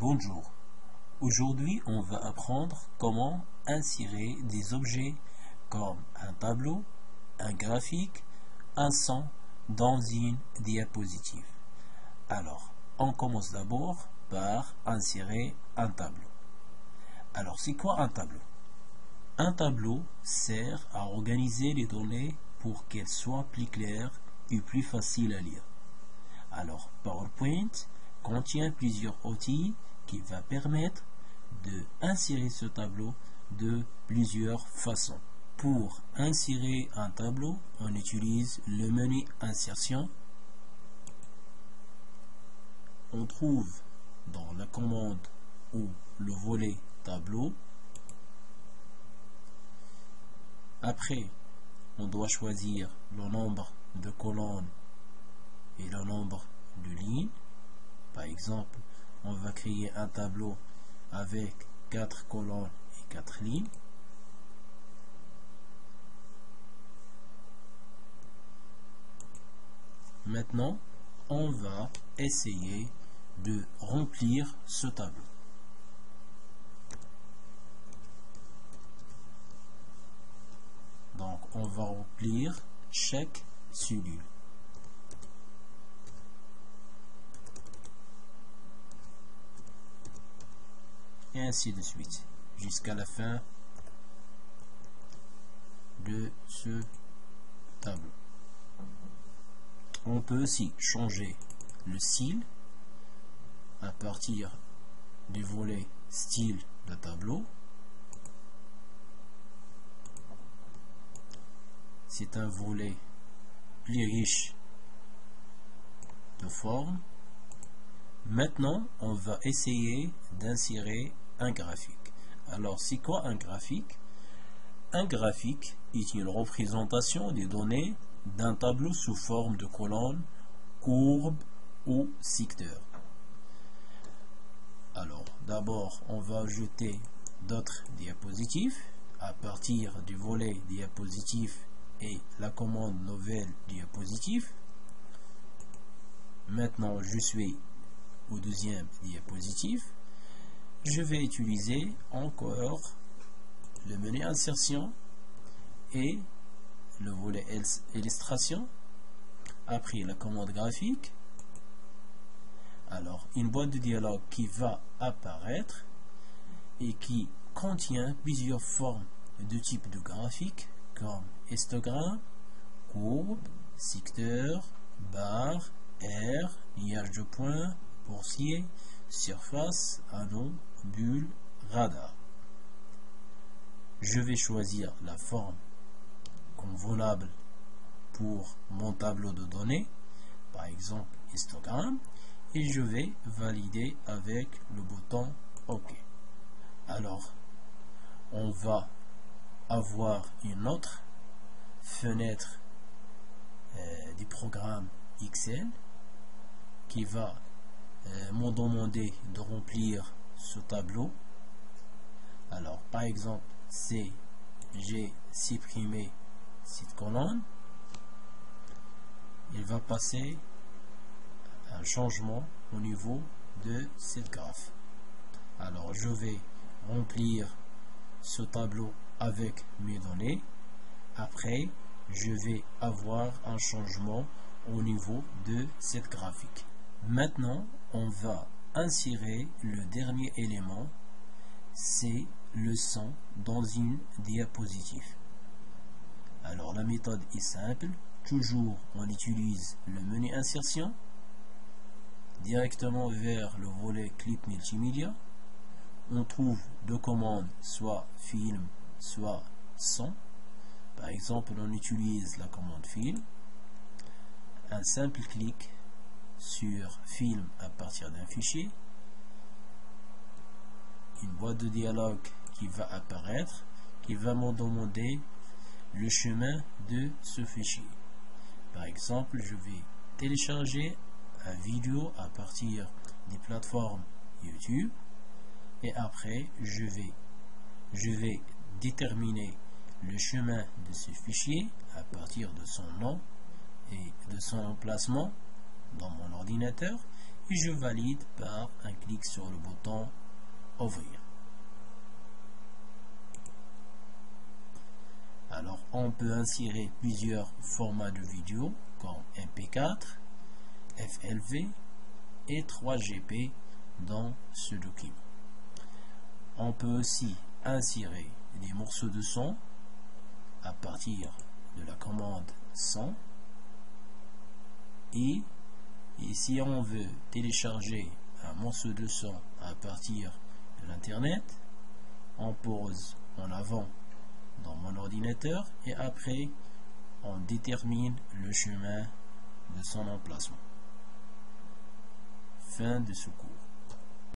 Bonjour. Aujourd'hui, on va apprendre comment insérer des objets comme un tableau, un graphique, un son dans une diapositive. Alors, on commence d'abord par insérer un tableau. Alors, c'est quoi un tableau? Un tableau sert à organiser les données pour qu'elles soient plus claires et plus faciles à lire. Alors, PowerPoint contient plusieurs outils qui vont permettre d'insérer ce tableau de plusieurs façons. Pour insérer un tableau, on utilise le menu Insertion. On trouve dans la commande ou le volet Tableau. Après, on doit choisir le nombre de colonnes et le nombre de lignes. Par exemple, on va créer un tableau avec 4 colonnes et 4 lignes. Maintenant, on va essayer de remplir ce tableau. Donc, on va remplir chaque cellule. Et ainsi de suite, jusqu'à la fin de ce tableau. On peut aussi changer le style à partir du volet style de tableau. C'est un volet plus riche de forme. Maintenant, on va essayer d'insérer un graphique. Alors, c'est quoi un graphique? Un graphique est une représentation des données d'un tableau sous forme de colonne, courbe ou secteur. Alors, d'abord, on va ajouter d'autres diapositives à partir du volet diapositive et la commande nouvelle diapositive. Maintenant, je suis au deuxième diapositive. Je vais utiliser encore le menu Insertion et le volet Illustration. Après la commande graphique. Alors, une boîte de dialogue qui va apparaître et qui contient plusieurs formes de type de graphique comme histogramme, courbe, secteur, barre, aire, liage de points, boursier, surface, anneau, bulle, radar. Je vais choisir la forme convenable pour mon tableau de données, par exemple histogramme, et je vais valider avec le bouton OK. Alors, on va avoir une autre fenêtre du programme Excel qui va me demander de remplir ce tableau. Alors, par exemple, si j'ai supprimé cette colonne, il va passer un changement au niveau de cette graphe. Alors, je vais remplir ce tableau avec mes données. Après, je vais avoir un changement au niveau de cette graphique. Maintenant, on va insérer le dernier élément, c'est le son dans une diapositive. Alors, la méthode est simple. Toujours, on utilise le menu Insertion directement vers le volet Clip Multimédia. On trouve deux commandes, soit film, soit son. Par exemple, on utilise la commande film. Un simple clic sur film à partir d'un fichier. Une boîte de dialogue qui va apparaître, qui va me demander le chemin de ce fichier. Par exemple, je vais télécharger une vidéo à partir des plateformes YouTube et après je vais déterminer le chemin de ce fichier à partir de son nom et de son emplacement dans mon ordinateur et je valide par un clic sur le bouton ouvrir. Alors on peut insérer plusieurs formats de vidéo comme MP4, FLV et 3GP dans ce document. On peut aussi insérer des morceaux de son à partir de la commande son, et si on veut télécharger un morceau de son à partir de l'internet, on pose en avant dans mon ordinateur et après on détermine le chemin de son emplacement. Fin de ce cours.